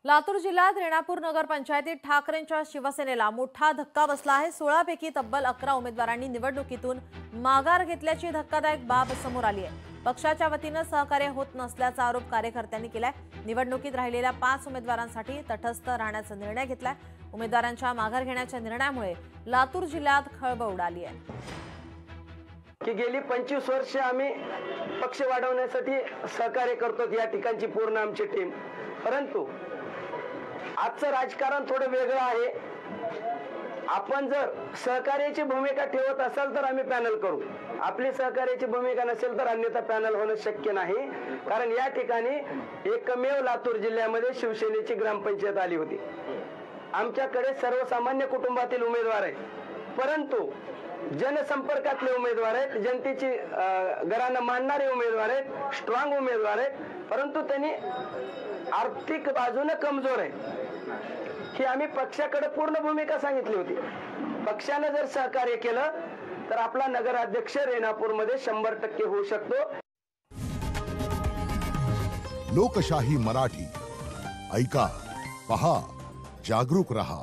लातूर जिल्ह्यात रेणापूर नगरपंचायतीत ठाकरेंच्या शिवसेनेला मोठा धक्का बसला आहे। 16 पैकी तब्बल 11 उमेदवारांनी निवडणुकीतून माघार घेतल्याची धक्कादायक बाब समोर आली आहे। पक्षाच्या वतीने सहकार्य होत नसल्याचा आरोप कार्यकर्त्यांनी केलाय। निवडणुकीत राहिलेल्या 5 उमेदवारांसाठी तटस्थ राहण्याचा निर्णय घेतलाय। उमेदवारांच्या माघार घेण्याच्या निर्णयामुळे लातूर जिल्ह्यात खळबळ उडाली आहे। की गेली 25 वर्ष आम्ही पक्ष वाढवण्यासाठी सहकार्य करतो या ठिकाणची पूर्ण आमची टीम, परंतु आजचं राजकारण थोडं वेगळं आहे। आपण जर सहकार्याची भूमिका ठेवत असाल तर आम्ही पॅनल करू, आपली सहकार्याची भूमिका नसेल तर अन्यथा पॅनल होणं शक्य नाही। कारण या ठिकाणी एकमेव लातूर जिल्ह्यामध्ये शिवसेनेची ग्रामपंचायत आली होती। आमच्याकडे सर्वसामान्य कुटुंबातील उमेदवार आहेत, परंतु जनसंपर्कातले उमेदवार आहेत, जनतेची घरांना मानणारे उमेदवार आहेत, स्ट्रॉंग उमेदवार आहेत, परंतु त्यांनी आर्थिक बाजूने कमजोर आहे ही आम्ही पक्षाकडे पूर्ण भूमिका सांगितली होती। पक्षाने जर सहकार्य केलं तर आपला नगराध्यक्ष रेणापूरमध्ये 100% होऊ शकतो। लोकशाही मराठी ऐका, पहा, जागरूक रहा।